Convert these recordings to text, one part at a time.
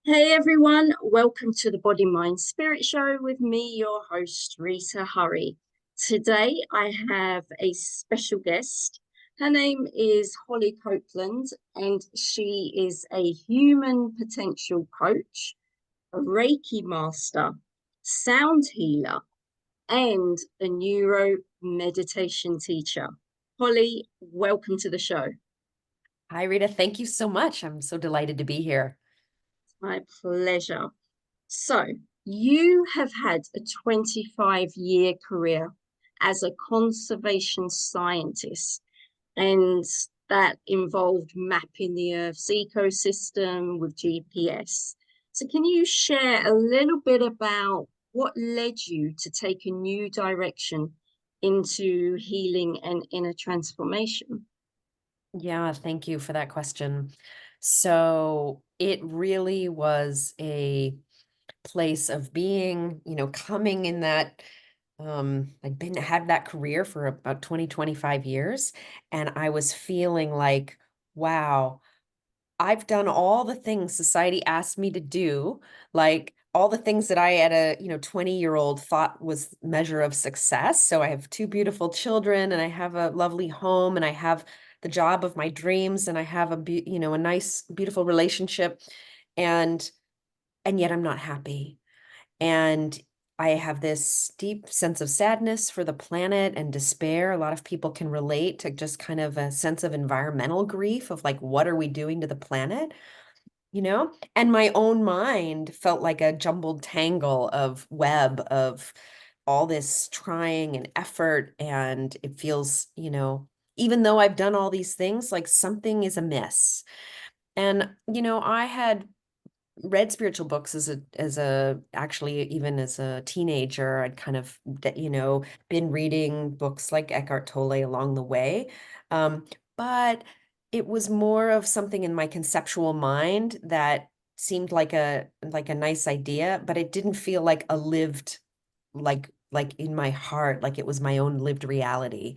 Hey everyone, welcome to the Body Mind Spirit Show with me, your host, Rita Hurry. Today I have a special guest. Her name is Holly Copeland, and she is a human potential coach, a Reiki master, sound healer, and a neuro meditation teacher. Holly, welcome to the show. Hi, Rita. Thank you so much. I'm so delighted to be here. My pleasure. So, you have had a 25-year career as a conservation scientist, and that involved mapping the Earth's ecosystem with GPS. So, can you share a little bit about what led you to take a new direction into healing and inner transformation? Yeah, thank you for that question. So it really was a place of being, coming in that I'd been had that career for about 20, 25 years. And I was feeling like, wow, I've done all the things society asked me to do, like all the things that I at a, 20-year-old thought was measure of success. So I have two beautiful children and I have a lovely home and I have the job of my dreams and I have a nice, beautiful relationship and yet I'm not happy. And I have this deep sense of sadness for the planet and despair. A lot of people can relate to just kind of a sense of environmental grief of like, what are we doing to the planet? And my own mind felt like a jumbled tangle of web of all this trying and effort. And it feels, even though I've done all these things, like something is amiss. And, I had read spiritual books as a actually even as a teenager. I'd kind of been reading books like Eckhart Tolle along the way, um, but it was more of something in my conceptual mind that seemed like a nice idea, but it didn't feel like a lived, like in my heart, like it was my own lived reality.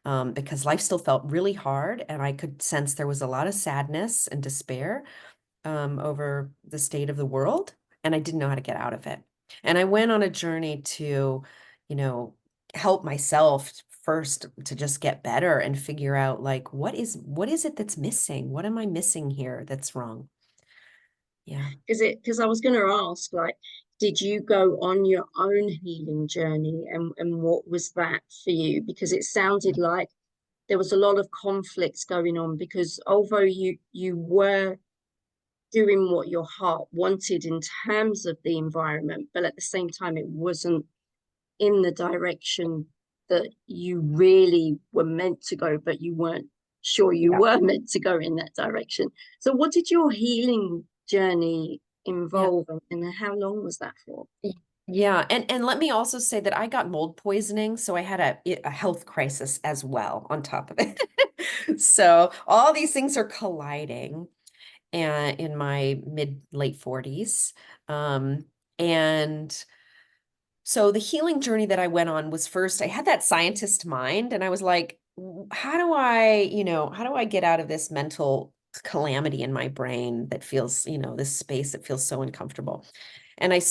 Because life still felt really hard and I could sense there was a lot of sadness and despair over the state of the world, and I didn't know how to get out of it. And I went on a journey to, you know, help myself first to just get better and figure out like what is it that's missing? What am I missing here that's wrong? Yeah. Because I was going to ask, like, did you go on your own healing journey, and what was that for you? Because it sounded like there was a lot of conflicts going on, because although you were doing what your heart wanted in terms of the environment, but at the same time it wasn't in the direction that you really were meant to go, but you weren't sure you Yeah. were meant to go in that direction. So what did your healing journey Yeah. involve, and how long was that for? Y- Yeah, and let me also say that I got mold poisoning, so I had a health crisis as well on top of it. So all these things are colliding. And in my mid late 40s. Um, and so the healing journey that I went on was first, I had that scientist mind, and I was like, how do how do I get out of this mental calamity in my brain that feels, this space that feels so uncomfortable? And I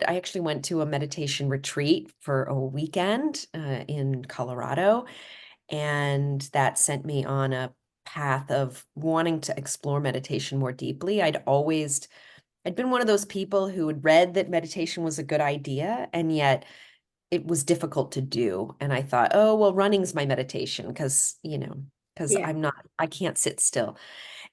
actually went to a meditation retreat for a weekend in Colorado, and that sent me on a path of wanting to explore meditation more deeply. I'd been one of those people who had read that meditation was a good idea, and yet it was difficult to do. And I thought, oh, well, running's my meditation because Yeah. I can't sit still.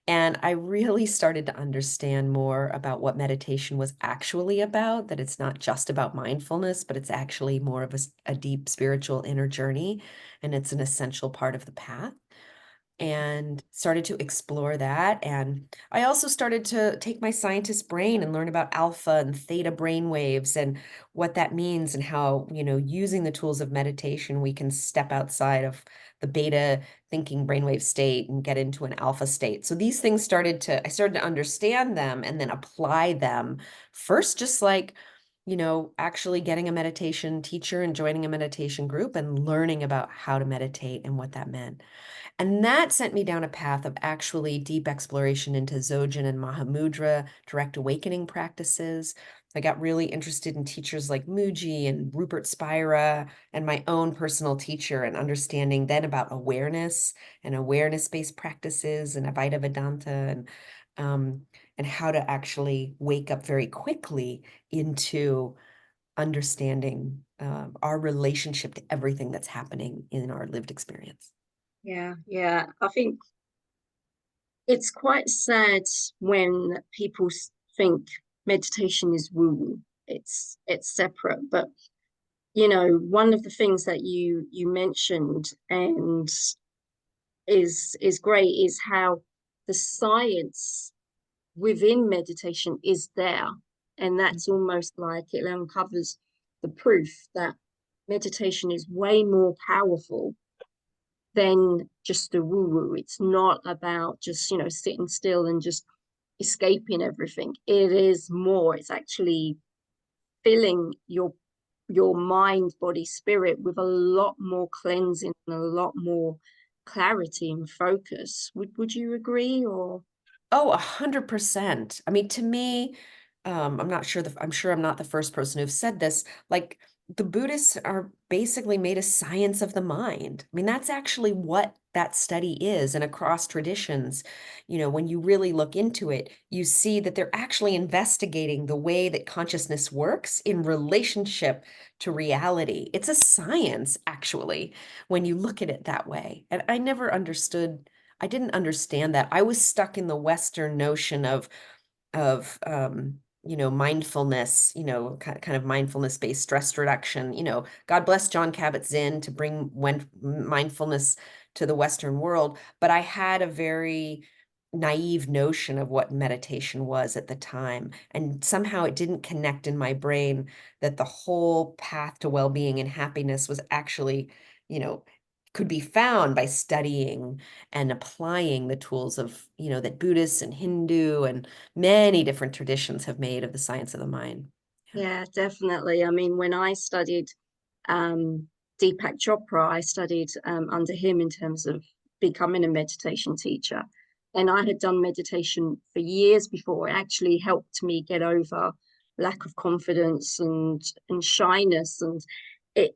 And I really started to understand more about what meditation was actually about, that it's not just about mindfulness, but it's actually more of a deep spiritual inner journey. And it's an essential part of the path, and started to explore that. And I also started to take my scientist brain and learn about alpha and theta brain waves and what that means, and how, using the tools of meditation, we can step outside of the beta thinking brainwave state and get into an alpha state. So these things I started to understand them and then apply them first, just like actually getting a meditation teacher and joining a meditation group and learning about how to meditate and what that meant. And that sent me down a path of actually deep exploration into Dzogchen and Mahamudra, direct awakening practices. I got really interested in teachers like Muji and Rupert Spira and my own personal teacher, and understanding then about awareness and awareness-based practices and Advaita Vedanta, um, and how to actually wake up very quickly into understanding our relationship to everything that's happening in our lived experience. Yeah, yeah. I think it's quite sad when people think meditation is woo-woo. It's separate, but one of the things that you mentioned and is great is how the science within meditation is there, and that's almost like it uncovers the proof that meditation is way more powerful than just a woo woo. It's not about just, sitting still and just escaping everything. It is more, it's actually filling your mind, body, spirit with a lot more cleansing and a lot more clarity and focus. Would you agree? Or Oh, 100%. I mean, to me, I'm sure I'm not the first person who've said this. Like, the Buddhists are basically made a science of the mind. I mean, that's actually what that study is. And across traditions, when you really look into it, you see that they're actually investigating the way that consciousness works in relationship to reality. It's a science, actually, when you look at it that way. And I didn't understand that. I was stuck in the Western notion of mindfulness, kind of mindfulness-based stress reduction. God bless John Kabat-Zinn to bring mindfulness to the Western world. But I had a very naive notion of what meditation was at the time. And somehow it didn't connect in my brain that the whole path to well-being and happiness was actually, could be found by studying and applying the tools of, that Buddhists and Hindu and many different traditions have made of the science of the mind. Yeah. yeah, definitely. I mean, when I studied um, Deepak Chopra, I studied under him in terms of becoming a meditation teacher. And I had done meditation for years before. It actually helped me get over lack of confidence and shyness. And it,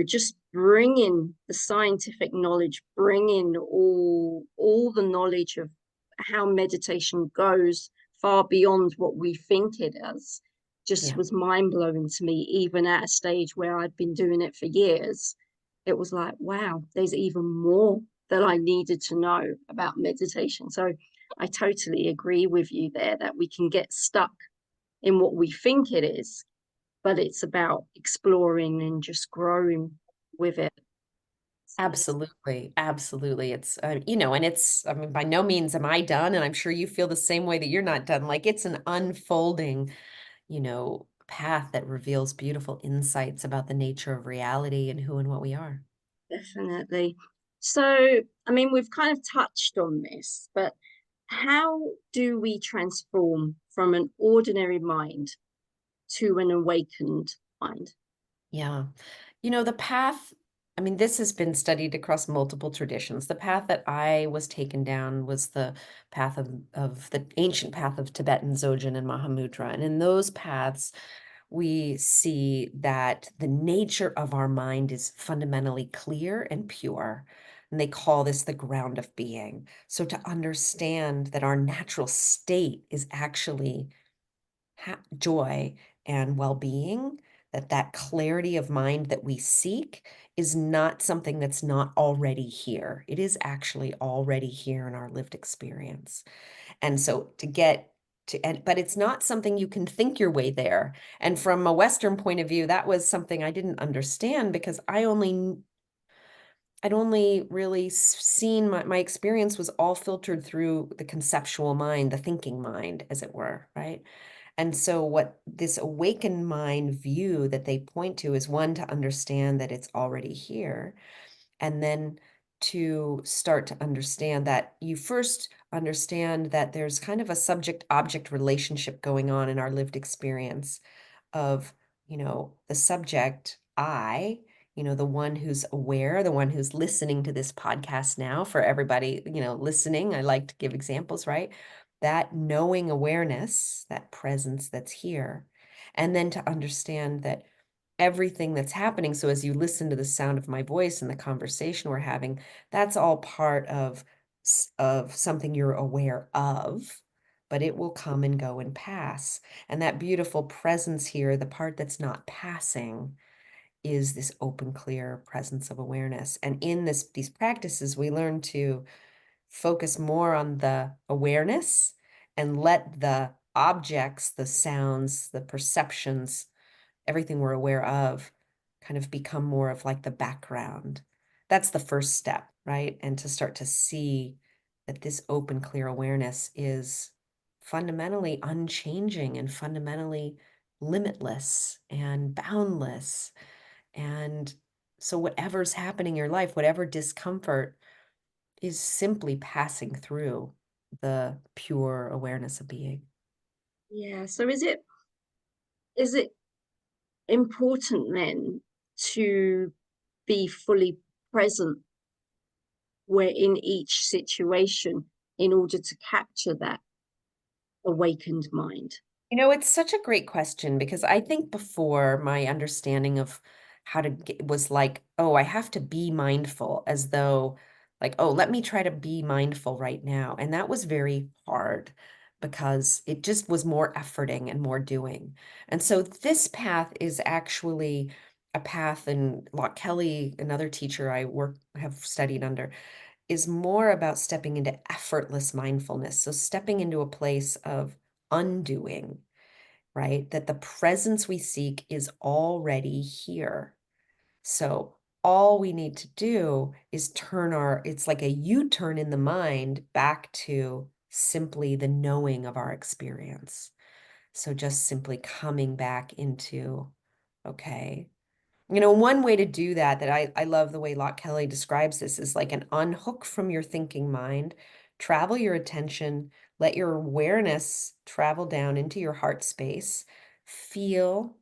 just bringing the scientific knowledge, bringing all the knowledge of how meditation goes far beyond what we think it is, just Yeah. was mind blowing to me, even at a stage where I'd been doing it for years. It was like, wow, there's even more that I needed to know about meditation. So I totally agree with you there that we can get stuck in what we think it is, but it's about exploring and just growing with it. So Absolutely. Absolutely. I mean, by no means am I done. And I'm sure you feel the same way that you're not done. Like, it's an unfolding, path that reveals beautiful insights about the nature of reality and who and what we are. definitely. So, I mean, we've kind of touched on this, but how do we transform from an ordinary mind to an awakened mind? Yeah. The path, I mean, this has been studied across multiple traditions. The path that I was taken down was the path of the ancient path of Tibetan Dzogchen and Mahamudra. And in those paths, we see that the nature of our mind is fundamentally clear and pure. And they call this the ground of being. So to understand that our natural state is actually joy and well-being, that clarity of mind that we seek is not something that's not already here. It is actually already here in our lived experience. And so but it's not something you can think your way there. And from a Western point of view, that was something I didn't understand because I'd only really seen my experience was all filtered through the conceptual mind, the thinking mind, as it were, right? And so, what this awakened mind view that they point to is one, to understand that it's already here, and then to start to understand that you first understand that there's kind of a subject object relationship going on in our lived experience. of, the subject, the one who's aware, the one who's listening to this podcast now. For everybody, listening, I like to give examples, right? That knowing awareness, that presence that's here. And then to understand that everything that's happening. So as you listen to the sound of my voice and the conversation we're having, that's all part of something you're aware of, but it will come and go and pass. And that beautiful presence here, the part that's not passing, is this open, clear presence of awareness. And in these practices, we learn to focus more on the awareness and let the objects, the sounds, the perceptions, everything we're aware of kind of become more of like the background. That's the first step, right? And to start to see that this open, clear awareness is fundamentally unchanging and fundamentally limitless and boundless. And so whatever's happening in your life, whatever discomfort, is simply passing through the pure awareness of being. Yeah. So is it important then to be fully present where in each situation in order to capture that awakened mind? It's such a great question because I think before my understanding of how to get was like, oh, I have to be mindful, as though like, oh, let me try to be mindful right now. And that was very hard because it just was more efforting and more doing. And so this path is actually a path, and Locke Kelly, another teacher have studied under, is more about stepping into effortless mindfulness. So stepping into a place of undoing, right? That the presence we seek is already here. So all we need to do is it's like a U-turn in the mind back to simply the knowing of our experience. So just simply coming back into, okay, one way to do that I love the way Locke Kelly describes this is like an unhook from your thinking mind, travel your attention, let your awareness travel down into your heart space, feel,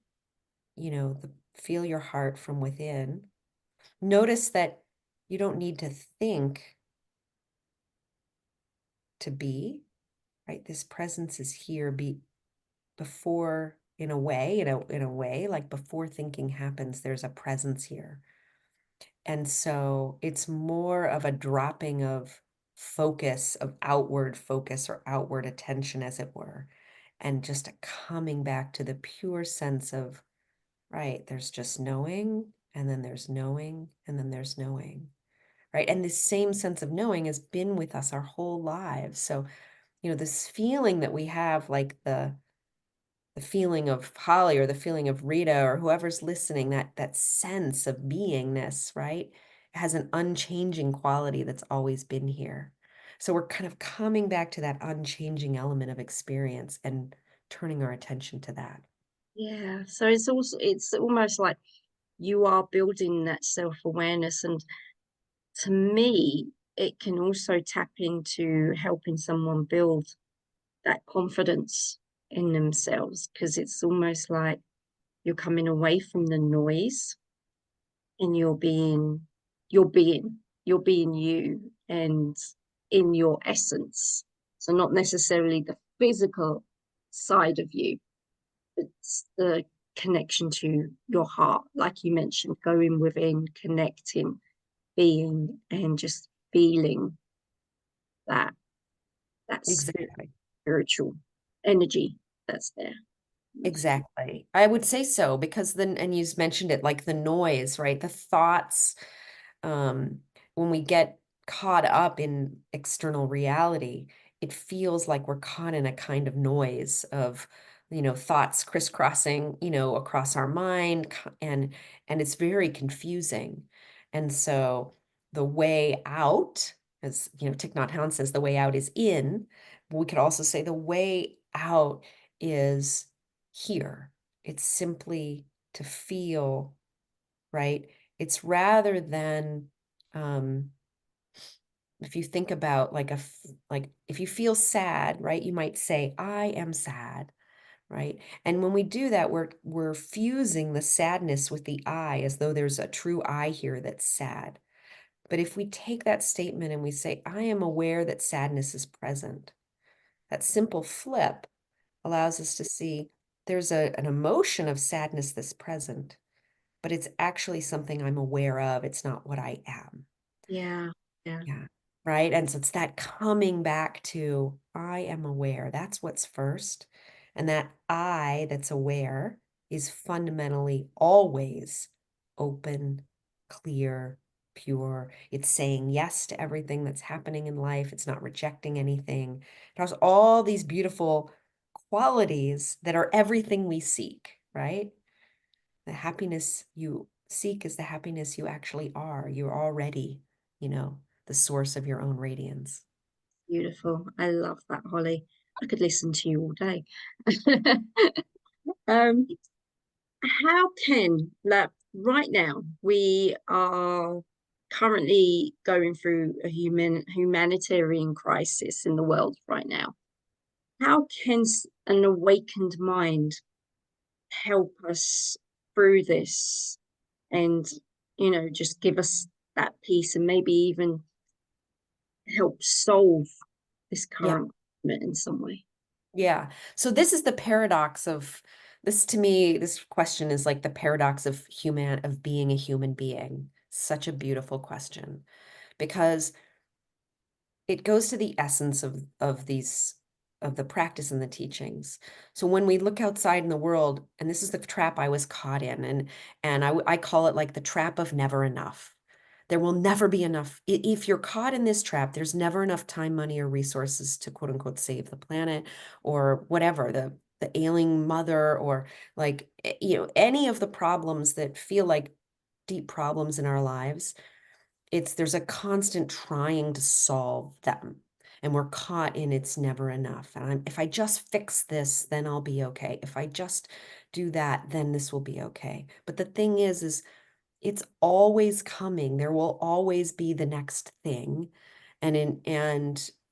feel your heart from within. Notice that you don't need to think to be, right? This presence is here before, in a way, like before thinking happens, there's a presence here. And so it's more of a dropping of focus, of outward focus or outward attention, as it were, and just a coming back to the pure sense of, right, there's just knowing, and then there's knowing, and then there's knowing, right? And this same sense of knowing has been with us our whole lives. So, this feeling that we have, like the feeling of Holly or the feeling of Rita or whoever's listening, that sense of beingness, right? Has an unchanging quality that's always been here. So we're kind of coming back to that unchanging element of experience and turning our attention to that. Yeah. So it's almost like you are building that self-awareness. And to me, it can also tap into helping someone build that confidence in themselves, because it's almost like you're coming away from the noise and you're being you and in your essence. So not necessarily the physical side of you, but the connection to your heart, like you mentioned, going within, connecting, being, and just feeling that that Exactly. spiritual energy that's there. Exactly. I would say so because then, and you mentioned it, like the noise, right? The thoughts, um, when we get caught up in external reality, it feels like we're caught in a kind of noise of, thoughts crisscrossing, across our mind, and it's very confusing. And so the way out, as Thich Nhat Hanh says, the way out is in. But we could also say the way out is here. It's simply to feel, right? It's rather than, um, if you think about like if you feel sad, right, you might say, I am sad, right? And when we do that, we're fusing the sadness with the I, as though there's a true I here that's sad. But if we take that statement and we say, I am aware that sadness is present, that simple flip allows us to see there's an emotion of sadness that's present, but it's actually something I'm aware of. It's not what I am. Yeah. Yeah. Yeah. Right. And so it's that coming back to, I am aware. That's what's first. And that I that's aware is fundamentally always open, clear, pure. It's saying yes to everything that's happening in life. It's not rejecting anything. It has all these beautiful qualities that are everything we seek, right? The happiness you seek is the happiness you actually are. You're already, the source of your own radiance. Beautiful. I love that, Holly. I could listen to you all day. Um, how can, like, right now, we are currently going through a humanitarian crisis in the world right now. How can an awakened mind help us through this and, just give us that peace and maybe even help solve this Yeah. current moment in some way? Yeah. So this is the paradox of this to me, this question is like the paradox of being a human being. Such a beautiful question because it goes to the essence of the practice and the teachings. So when we look outside in the world, and this is the trap I was caught in, and I call it like the trap of never enough. There will never be enough. If you're caught in this trap, there's never enough time, money, or resources to quote unquote save the planet or whatever, the ailing mother, or like any of the problems that feel like deep problems in our lives. There's a constant trying to solve them, and we're caught in it's never enough. And if I just fix this, then I'll be okay. If I just do that, then this will be okay. But the thing is it's always coming. There will always be the next thing. In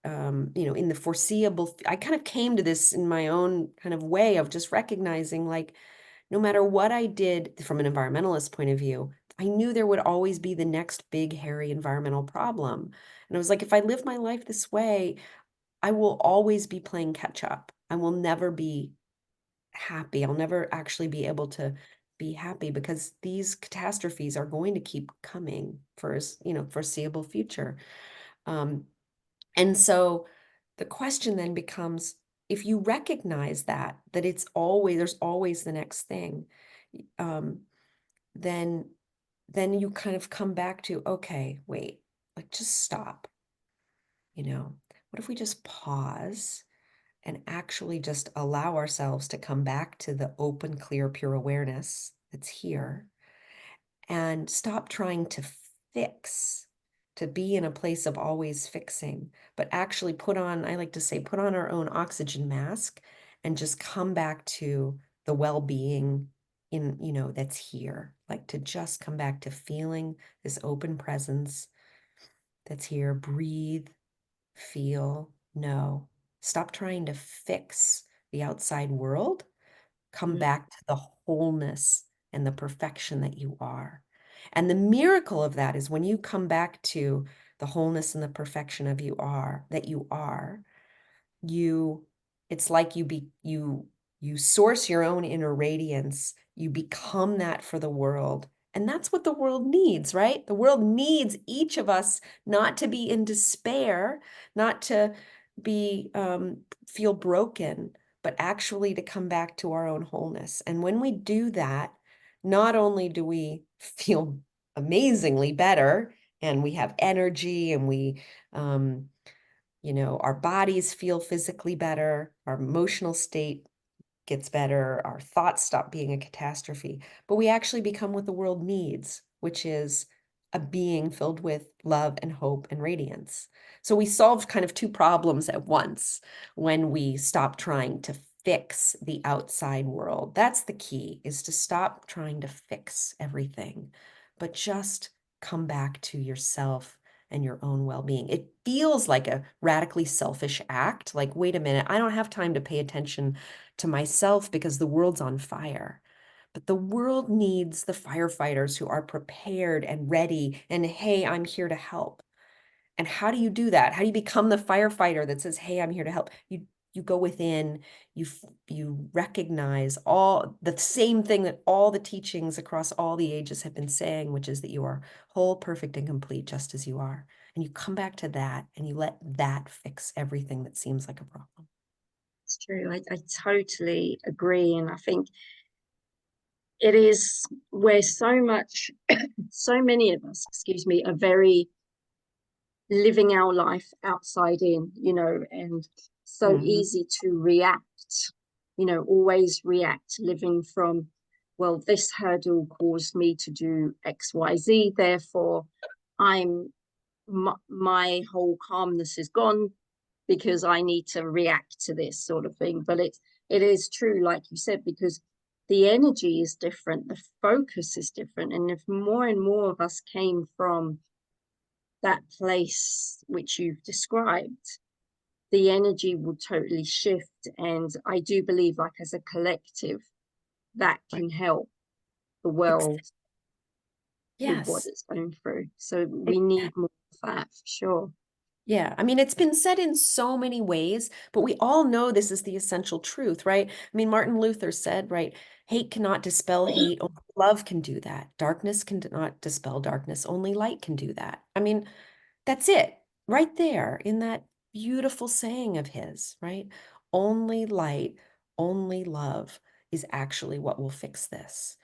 the foreseeable, I kind of came to this in my own kind of way of just recognizing, like, no matter what I did from an environmentalist point of view, I knew there would always be the next big, hairy environmental problem. And I was like, if I live my life this way, I will always be playing catch up. I will never be happy. I'll never actually be able to be happy because these catastrophes are going to keep coming for, foreseeable future. Um, and so the question then becomes, if you recognize that there's always the next thing, um, then you kind of come back to, okay, wait, like just stop. What if we just pause and actually just allow ourselves to come back to the open, clear, pure awareness that's here and stop trying to fix, to be in a place of always fixing, but actually I like to say, put on our own oxygen mask and just come back to the well-being that's here, like to just come back to feeling this open presence that's here. Breathe, feel, know. Stop trying to fix the outside world. Come Mm. back to the wholeness and the perfection that you are. And the miracle of that is when you come back to the wholeness and the perfection of that you are, you it's like you source your own inner radiance, you become that for the world, and that's what the world needs, right? The world needs each of us not to be in despair, not to be feel broken, but actually to come back to our own wholeness. And when we do that, not only do we feel amazingly better and we have energy and we our bodies feel physically better, our emotional state gets better, our thoughts stop being a catastrophe, but we actually become what the world needs, which is a being filled with love and hope and radiance. So we solved kind of two problems at once when we stop trying to fix the outside world. That's the key, is to stop trying to fix everything, but just come back to yourself and your own well-being. It feels like a radically selfish act. Like, wait a minute, I don't have time to pay attention to myself because the world's on fire. But the world needs the firefighters who are prepared and ready and, hey, I'm here to help. And how do you do that? How do you become the firefighter that says, hey, I'm here to help? You go within, you recognize all the same thing that all the teachings across all the ages have been saying, which is that you are whole, perfect, and complete just as you are. And you come back to that and you let that fix everything that seems like a problem. It's true. I totally agree. And I think it is where so many of us, excuse me, are very living our life outside in, and so Mhm. easy to react, always react, living from, well, this hurdle caused me to do XYZ, therefore my whole calmness is gone because I need to react to this sort of thing. But it is true, like you said, because the energy is different, the focus is different. And if more and more of us came from that place which you've described, the energy would totally shift. And I do believe, like, as a collective, that Right. can help the world with what Yes. it's going through. So we Exactly. need more of that for sure. Yeah, I mean, it's been said in so many ways, but we all know this is the essential truth, right? I mean, Martin Luther said, right, hate cannot dispel hate, only love can do that. Darkness cannot dispel darkness, only light can do that. I mean, that's it, right there in that beautiful saying of his, right? Only light, only love is actually what will fix this.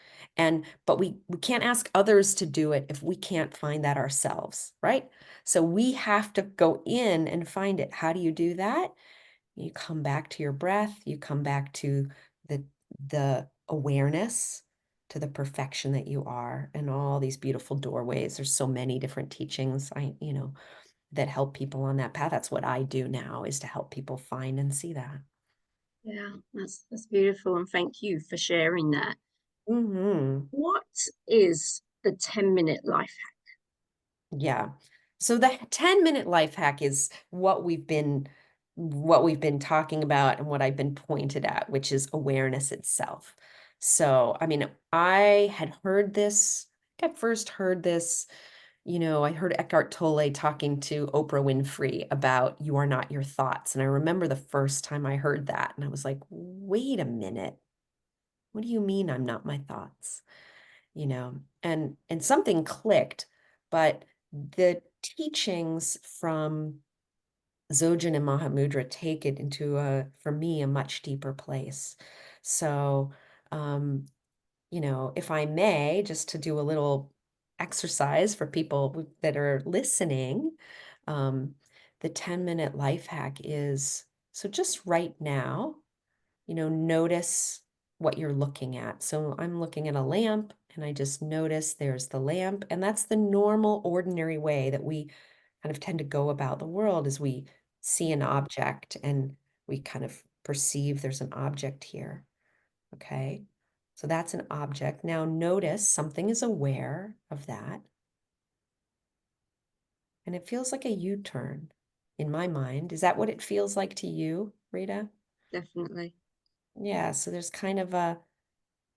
But we can't ask others to do it if we can't find that ourselves, right? So we have to go in and find it. How do you do that? You come back to your breath, you come back to the the awareness, to the perfection that you are, and all these beautiful doorways. There's so many different teachings that help people on that path. That's what I do now, is to help people find and see that. Yeah, that's beautiful. And thank you for sharing that. Hmm. What is the 10-minute life hack? Yeah. So the 10-minute life hack is what we've been talking about and what I've been pointed at, which is awareness itself. So, I mean, I had heard this, I think I first heard this, I heard Eckhart Tolle talking to Oprah Winfrey about you are not your thoughts. And I remember the first time I heard that, and I was like, wait a minute. What do you mean I'm not my thoughts? And something clicked, but the teachings from Zojan and Mahamudra take it into for me, a much deeper place. So, um, if I may, just to do a little exercise for people that are listening, um, the 10-minute life hack is, so just right now, notice what you're looking at. So I'm looking at a lamp and I just notice there's the lamp. And that's the normal, ordinary way that we kind of tend to go about the world, is we see an object and we kind of perceive there's an object here. Okay. So that's an object. Now notice something is aware of that. And it feels like a U-turn in my mind. Is that what it feels like to you, Rita? Definitely. Yeah. So there's kind of a,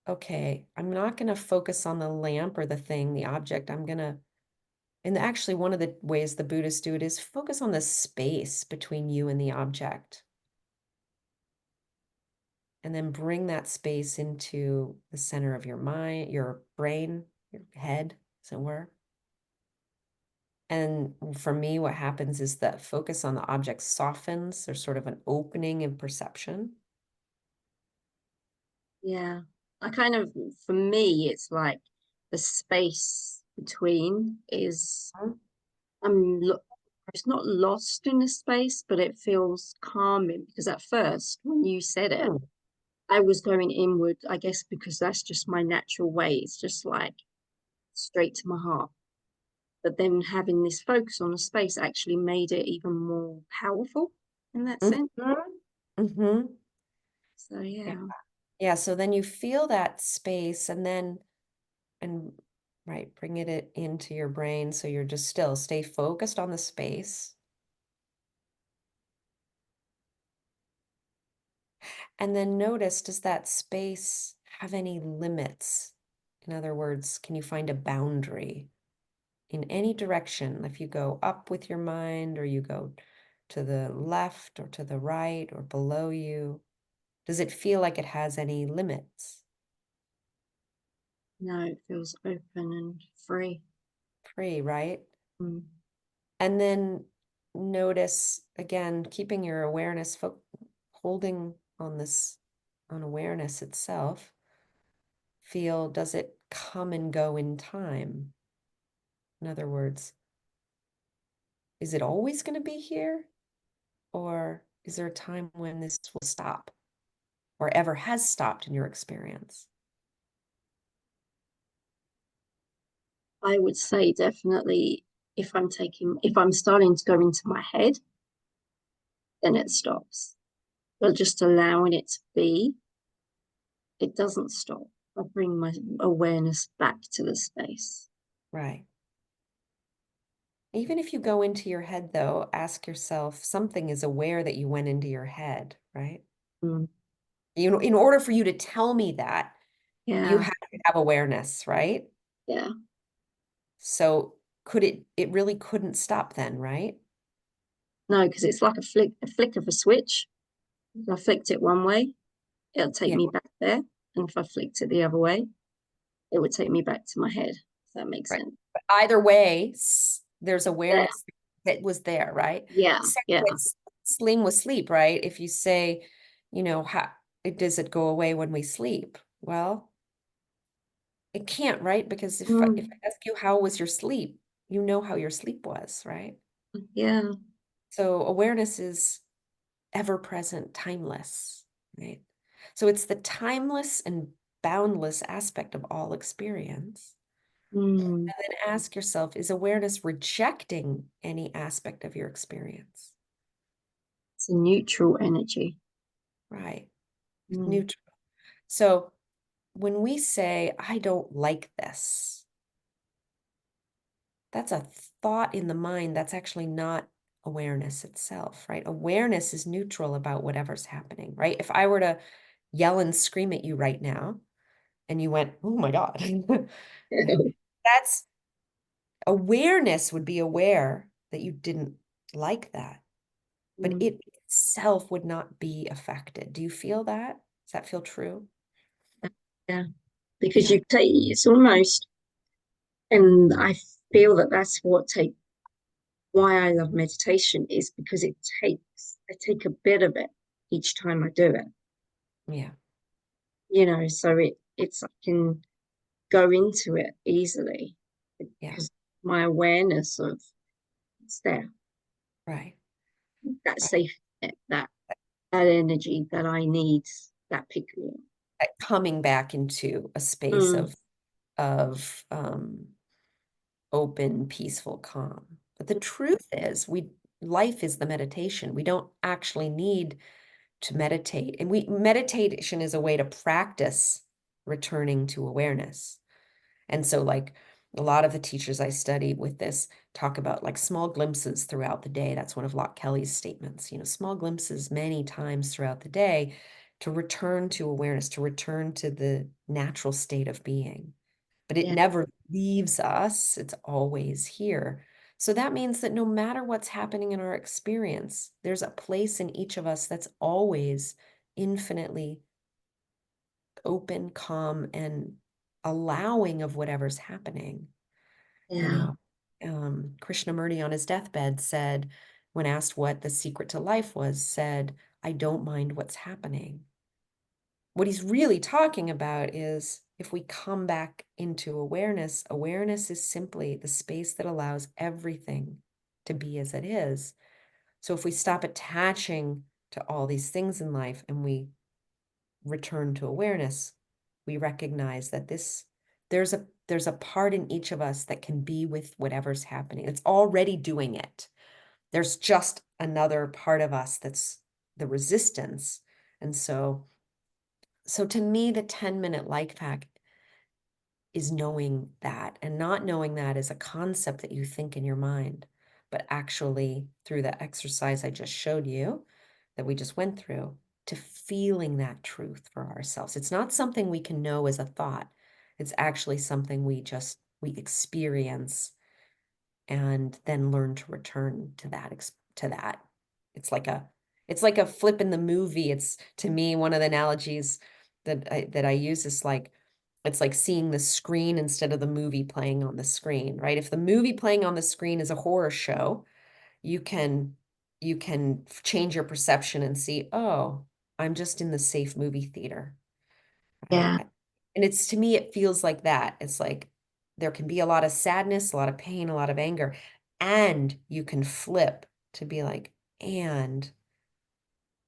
okay, I'm not going to focus on the lamp or the thing, the object. And actually, one of the ways the Buddhists do it is focus on the space between you and the object. And then bring that space into the center of your mind, your brain, your head, as it were. And for me, what happens is that focus on the object softens. There's sort of an opening in perception. Yeah. I kind of, for me, it's like the space between is, Mhm. it's not lost in a space, but it feels calming because at first, when you said it, Hmm. I was going inward, I guess, because that's just my natural way. It's just like straight to my heart. But then having this focus on a space actually made it even more powerful in that sense. Mhm. Mhm. So Yeah. yeah. Yeah. So then you feel that space, and right? Bring it into your brain so you're just still stay focused on the space. And then notice, does that space have any limits? In other words, can you find a boundary in any direction? If you go up with your mind, or you go to the left or to the right or below you, does it feel like it has any limits? No, it feels open and free. Free, right? Mm. And then notice again, keeping your awareness holding on this, on awareness itself. Feel, does it come and go in time? In other words, is it always going to be here? Or is there a time when this will stop or ever has stopped in your experience? I would say definitely if I'm starting to go into my head, then it stops. But just allowing it to be, it doesn't stop. I bring my awareness back to the space. Right. Even if you go into your head, though, ask yourself, something is aware that you went into your head, right? Mm. You know, in order for you to tell me that, you Yeah, have to have awareness, right? yeah. So it really couldn't stop then, right? No, because it's like a flick of a switch. If I flicked it one way, it'll take Yeah, me back there. And if I flicked it the other way, it would take me back to my head. If that makes right. sense. But either way, there's Yeah, awareness that was there, right? yeah, Same yeah. with sling with sleep, right? If you say, how does it go away when we sleep? Well, it can't, right? Because if Mm, I ask you how was your sleep, you know how your sleep was, right? yeah, So awareness is ever present, timeless, right? So it's the timeless and boundless aspect of all experience. mm. And then ask yourself, is awareness rejecting any aspect of your experience? It's a neutral energy. Right. Mm, Neutral. So when we say, I don't like this, that's a thought in the mind. That's actually not awareness itself, right? Awareness is neutral about whatever's happening, right? If I were to yell and scream at you right now and you went, oh my God, that's awareness would be aware that you didn't like that, but mm. it itself would not be affected. Do you feel that? Does that feel true? Yeah, because Yeah. you take it's almost, and I feel that that's what take why I love meditation is because I take a bit of it each time I do it. Yeah. So it's I can go into it easily Yeah. because my awareness of it's there, Right. that Right. safe that energy that I need, that pick me up. Coming back into a space Mm, of open, peaceful calm. But the truth is, life is the meditation. We don't actually need to meditate. And meditation is a way to practice returning to awareness. And so, like, a lot of the teachers I study with this talk about like small glimpses throughout the day. That's one of Locke Kelly's statements, small glimpses many times throughout the day to return to awareness, to return to the natural state of being. But it yeah, never leaves us, it's always here. So that means that no matter what's happening in our experience, there's a place in each of us that's always infinitely open, calm, and allowing of whatever's happening. You yeah, know, Krishnamurti on his deathbed said, when asked what the secret to life was, said, I don't mind what's happening. What he's really talking about is if we come back into awareness, awareness is simply the space that allows everything to be as it is. So if we stop attaching to all these things in life and we return to awareness, we recognize that there's a part in each of us that can be with whatever's happening. It's already doing it. There's just another part of us that's the resistance. And so to me, the 10-minute life hack is knowing that, and not knowing that is a concept that you think in your mind, but actually through the exercise I just showed you, that we just went through, to feeling that truth for ourselves. It's not something we can know as a thought. It's actually something we experience and then learn to return to that. It's like a flip in the movie. It's, to me, one of the analogies that I use is like, it's like seeing the screen instead of the movie playing on the screen, right? If the movie playing on the screen is a horror show, you can change your perception and see, oh, I'm just in the safe movie theater, right? Yeah. And it's, to me, it feels like that. It's like there can be a lot of sadness, a lot of pain, a lot of anger, and you can flip to be like, and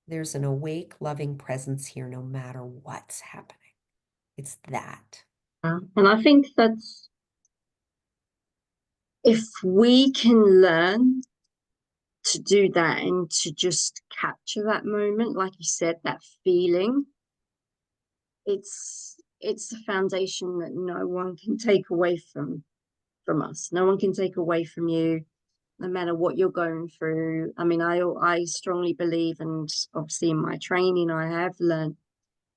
there's an awake, loving presence here no matter what's happening. It's that. And I think that's, if we can learn to do that and to just capture that moment, like you said, that feeling, it's the foundation that no one can take away from us. No one can take away from you, no matter what you're going through. I mean, I strongly believe, and obviously in my training I have learned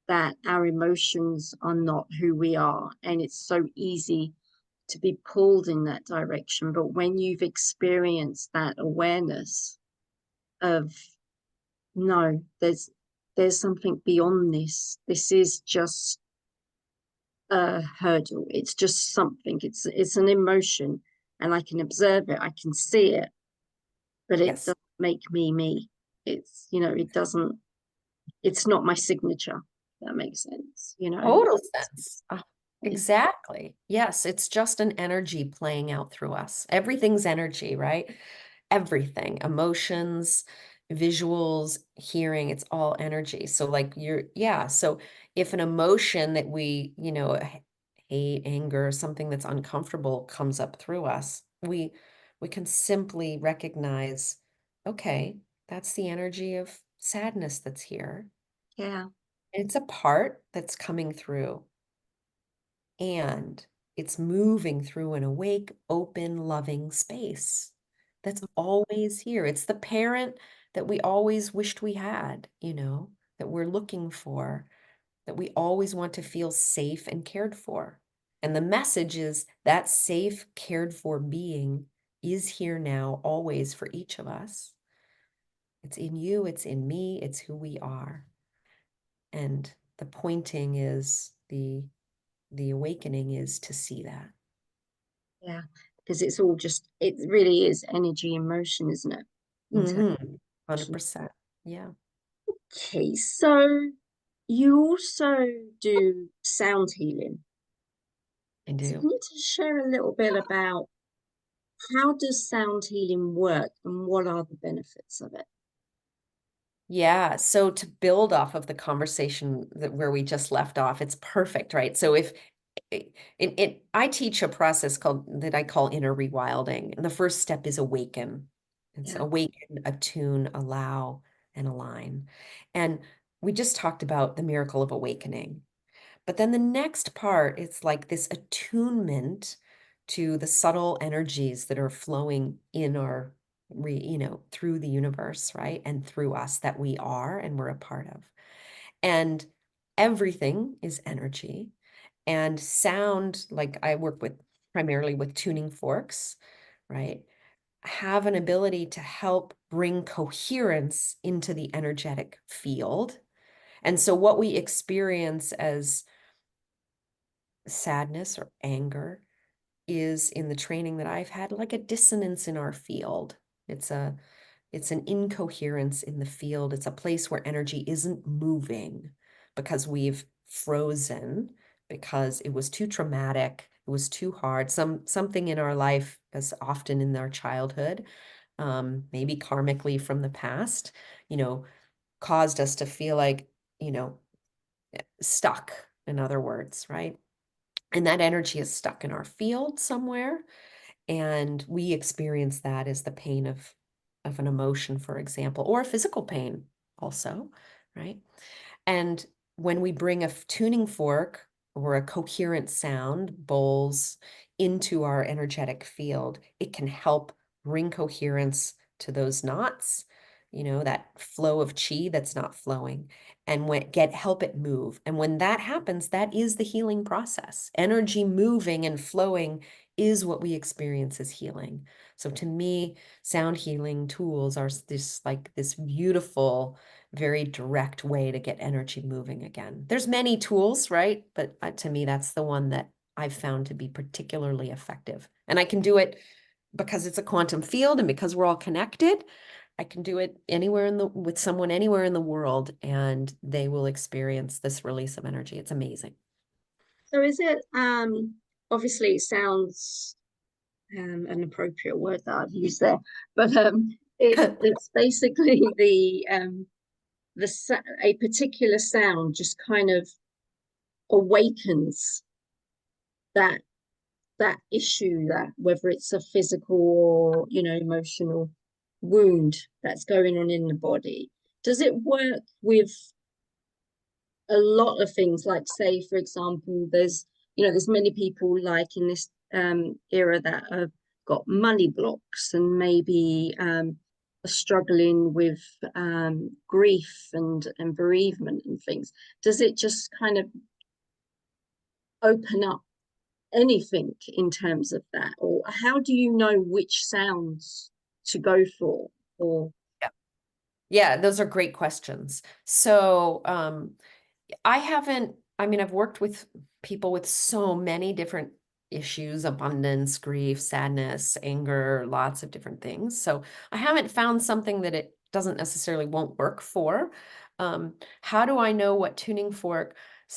that our emotions are not who we are, and it's so easy to be pulled in that direction. But when you've experienced that awareness of, no, there's something beyond this. This is just a hurdle. It's just something. It's an emotion, and I can observe it. I can see it, but it Yes. doesn't make me me. It's, it doesn't. It's not my signature. If that makes sense. Total sense. Exactly. Yes, it's just an energy playing out through us. Everything's energy, right? Everything, emotions, visuals, hearing, it's all energy. So like yeah. So if an emotion that we, hate, anger, something that's uncomfortable comes up through us, we can simply recognize, okay, that's the energy of sadness that's here. Yeah, It's a part that's coming through, and it's moving through an awake, open, loving space that's always here. It's the parent that we always wished we had, that we're looking for, that we always want to feel safe and cared for. And the message is that safe, cared for being is here now, always, for each of us. It's in you, it's in me, it's who we are. And the pointing is the awakening is to see that. yeah. Because it's all just. It really is energy and motion, isn't it? Mm-hmm. Intention. 100%. Yeah, Okay, so you also do sound healing. I So do. can you just share a little bit about how does sound healing work and what are the benefits of it? Yeah. So to build off of the conversation where we just left off, it's perfect, right? So if I teach a process that I call inner rewilding, and the first step is awaken. It's Yeah, awaken, attune, allow, and align. And we just talked about the miracle of awakening. But then the next part, it's like this attunement to the subtle energies that are flowing in our, through the universe, right? And through us, that we are and we're a part of. And everything is energy. And sound, like I work with primarily with tuning forks, right? Have an ability to help bring coherence into the energetic field. And so what we experience as sadness or anger is, in the training that I've had, like a dissonance in our field. It's a it's an incoherence in the field. It's a place where energy isn't moving because we've frozen, because it was too traumatic, it was too hard. Something in our life, as often in our childhood, maybe karmically from the past, you know, caused us to feel like, you know, stuck, in other words, right? And that energy is stuck in our field somewhere. And we experience that as the pain of an emotion, for example, or a physical pain also, right? And when we bring a tuning fork or a coherent sound bowls into our energetic field, it can help bring coherence to those knots, that flow of chi that's not flowing, and help it move. And when that happens, that is the healing process. Energy moving and flowing is what we experience as healing. So to me, sound healing tools are this beautiful, very direct way to get energy moving again. There's many tools, right? But to me, that's the one that I've found to be particularly effective. And I can do it because it's a quantum field and because we're all connected. I can do it with someone anywhere in the world, and they will experience this release of energy. It's amazing. So is it obviously it sounds an appropriate word that I've used there, but it's basically a particular sound just kind of awakens that issue, that whether it's a physical or emotional wound that's going on in the body. Does it work with a lot of things, like, say, for example, there's many people like in this era that have got money blocks and maybe are struggling with grief and bereavement and things? Does it just kind of open up anything in terms of that, or how do you know which sounds to go for? Or Yeah, those are great questions. So I've worked with people with so many different issues: abundance, grief, sadness, anger, lots of different things. So I haven't found something that it doesn't necessarily won't work for. How do I know what tuning fork,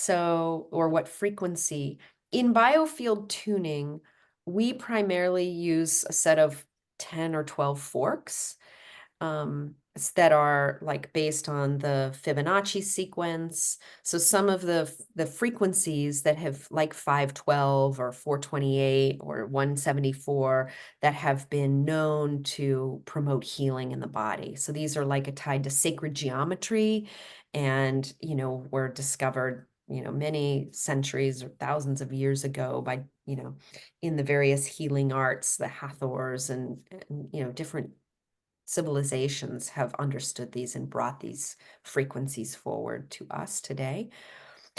or what frequency? In biofield tuning, we primarily use a set of 10 or 12 forks that are like based on the Fibonacci sequence. So some of the frequencies that have like 512 or 428 or 174 that have been known to promote healing in the body. So these are like tied to sacred geometry, and were discovered many centuries or thousands of years ago by in the various healing arts, the Hathors, and different civilizations have understood these and brought these frequencies forward to us today.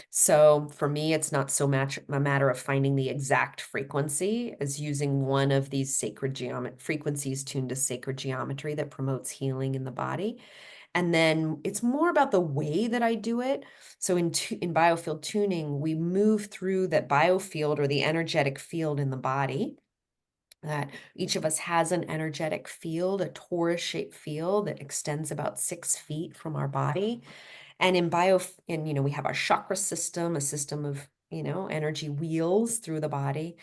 So for me, it's not so much a matter of finding the exact frequency as using one of these sacred frequencies tuned to sacred geometry that promotes healing in the body. And then it's more about the way that I do it. So in biofield tuning, we move through that biofield, or the energetic field in the body, that each of us has an energetic field, a torus-shaped field that extends about 6 feet from our body. And we have our chakra system, a system of, energy wheels through the body.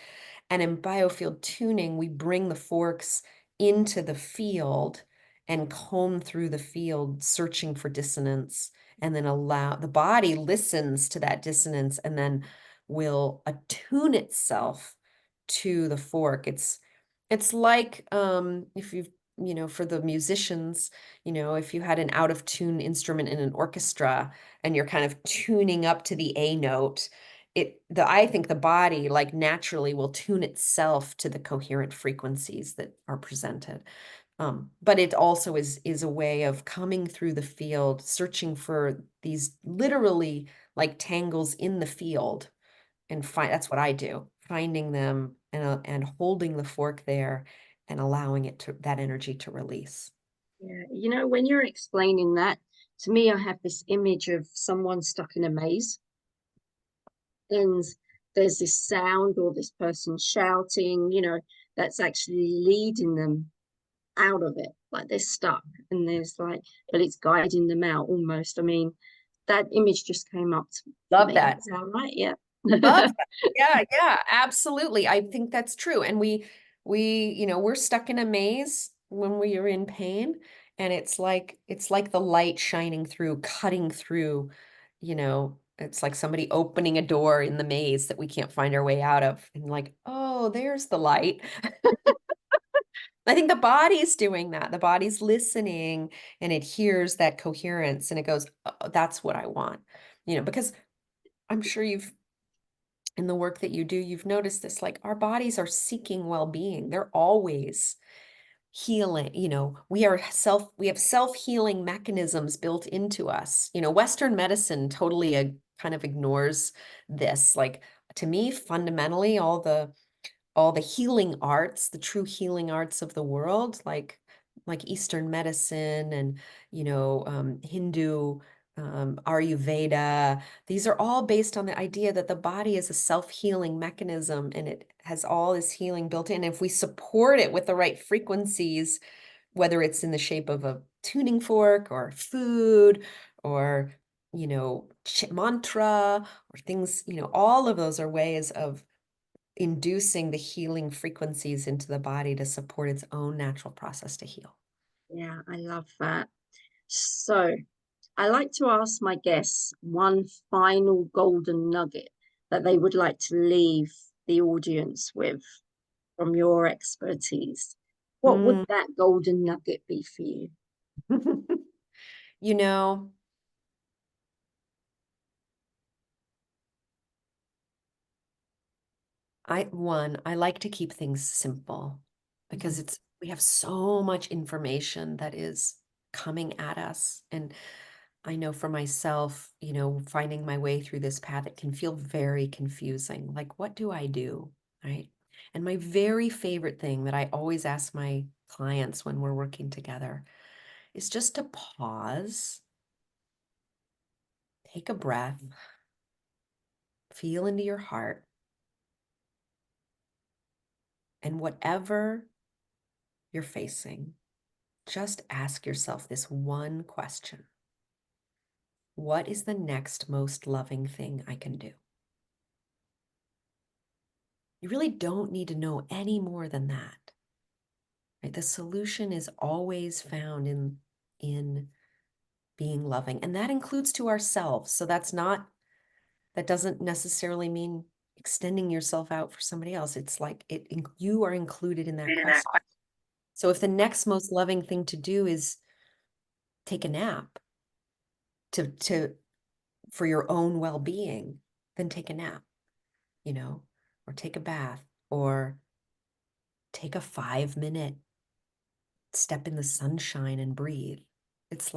And in biofield tuning, we bring the forks into the field and comb through the field, searching for dissonance, and then allow the body listens to that dissonance and then will attune itself to the fork. It's like if you've, for the musicians, if you had an out of tune instrument in an orchestra and you're kind of tuning up to the A note, I think the body like naturally will tune itself to the coherent frequencies that are presented. But it also is a way of coming through the field, searching for these literally like tangles in the field, and that's what I do, finding them and holding the fork there and allowing that energy to release. yeah, when you're explaining that to me, I have this image of someone stuck in a maze, and there's this sound or this person shouting, that's actually leading them out of it, like they're stuck, and but it's guiding them out almost. I mean, that image just came up to Love me. that. Is that right? Yeah. Love that. Yeah, absolutely. I think that's true. And we're stuck in a maze when we are in pain, and it's like the light shining through, cutting through, it's like somebody opening a door in the maze that we can't find our way out of, and like, oh, there's the light. I think the body's doing that. The body's listening, and it hears that coherence, and it goes, oh, that's what I want. Because I'm sure you've in the work that you do, you've noticed this, like our bodies are seeking well-being. They're always healing, we have self-healing mechanisms built into us. Western medicine totally kind of ignores this. Like to me, fundamentally, all the healing arts, the true healing arts of the world, like Eastern medicine and Hindu, Ayurveda, these are all based on the idea that the body is a self-healing mechanism and it has all this healing built in. If we support it with the right frequencies, whether it's in the shape of a tuning fork or food or mantra or things, all of those are ways of inducing the healing frequencies into the body to support its own natural process to heal. Yeah, I love that. So I like to ask my guests one final golden nugget that they would like to leave the audience with from your expertise. What would Mm. that golden nugget be for you? You know, I like to keep things simple because Mhm. we have so much information that is coming at us. And I know for myself, finding my way through this path, it can feel very confusing. Like, what do I do? Right. And my very favorite thing that I always ask my clients when we're working together is just to pause, take a breath, feel into your heart, and whatever you're facing, just ask yourself this one question. What is the next most loving thing I can do? You really don't need to know any more than that. Right? The solution is always found in being loving, and that includes to ourselves. So that doesn't necessarily mean extending yourself out for somebody else. It's like you are included in that question. So if the next most loving thing to do is take a nap to for your own well-being, then take a nap, you know, or take a bath, or take a 5-minute step in the sunshine and breathe. It's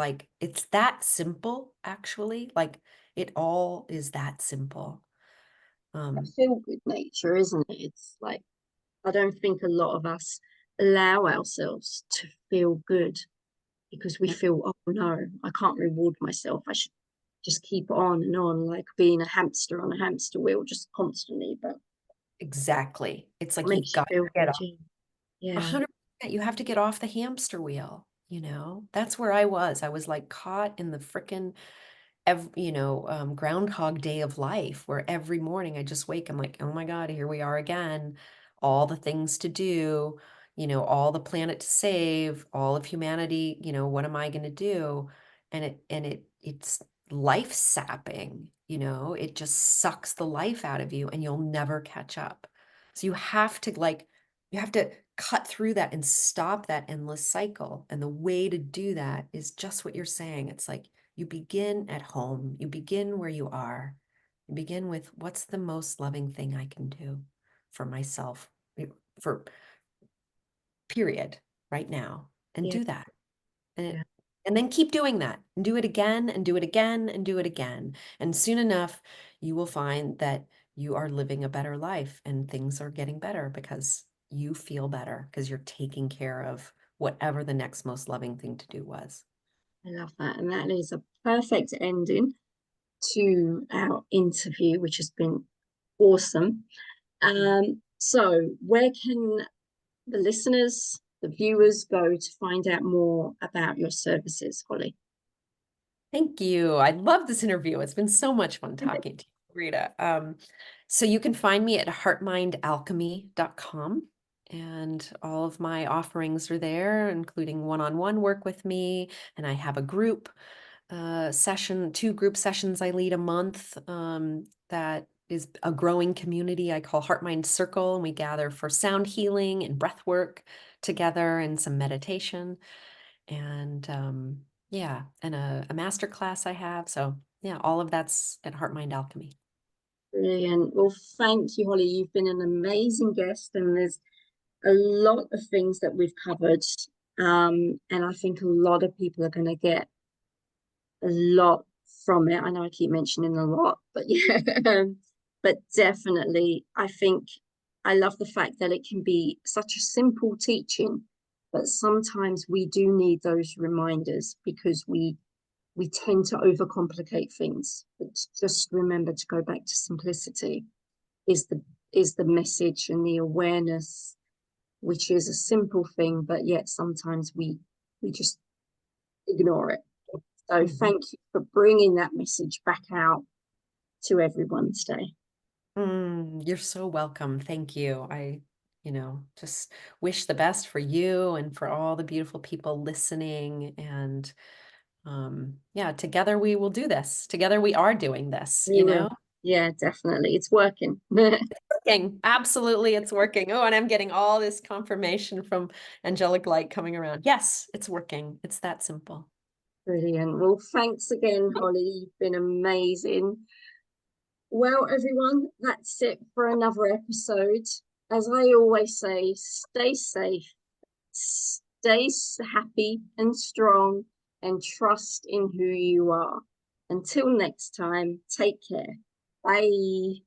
that simple, actually. Like it all is that simple. A Um, feel good nature, isn't it? It's like, I don't think a lot of us allow ourselves to feel good because we feel, oh no, I can't reward myself. I should just keep on and on, like being a hamster on a hamster wheel, just constantly. But exactly. It's it like you've makes you got to feel get good. off. Yeah. 100%. You have to get off the hamster wheel, That's where I was. I was like caught in the frickin' Groundhog Day of life, where every morning I just wake, I'm like, oh my God, here we are again. All the things to do, all the planet to save, all of humanity, what am I going to do? It's life sapping, it just sucks the life out of you and you'll never catch up. So you have to cut through that and stop that endless cycle. And the way to do that is just what you're saying. It's like, you begin at home. You begin where you are. You begin with what's the most loving thing I can do for myself, for period, right now, and Yeah. do that. And Yeah. and then keep doing that and do it again and do it again and do it again. And soon enough, you will find that you are living a better life and things are getting better because you feel better because you're taking care of whatever the next most loving thing to do was. I love that. And that is a perfect ending to our interview, which has been awesome. So where can the listeners, the viewers go to find out more about your services, Holly? Thank you. I love this interview. It's been so much fun talking to you, Rita. So you can find me at heartmindalchemy.com, and all of my offerings are there, including one-on-one work with me. And I have a group session, 2 group sessions I lead a month, that is a growing community I call Heart Mind Circle. And we gather for sound healing and breath work together and some meditation. And yeah, and a master class I have. So yeah, all of that's at Heart Mind Alchemy. Brilliant. Well, thank you, Holly. You've been an amazing guest, and there's a lot of things that we've covered. And I think a lot of people are going to get a lot from it. I know I keep mentioning a lot, but yeah, but definitely, I think I love the fact that it can be such a simple teaching, but sometimes we do need those reminders because we tend to overcomplicate things. But just remember to go back to simplicity is the message and the awareness, which is a simple thing, but yet sometimes we just ignore it. So thank you for bringing that message back out to everyone today. You're so welcome. Thank you. Just wish the best for you and for all the beautiful people listening. And yeah, together we will do this. Together we are doing this, We will. Yeah, definitely. It's working. Working. Absolutely, it's working. Oh, and I'm getting all this confirmation from angelic light coming around. Yes, it's working. It's that simple. Brilliant. Well, thanks again, Holly. You've been amazing. Well, everyone, that's it for another episode. As I always say, stay safe, stay happy and strong, and trust in who you are. Until next time, take care. Bye.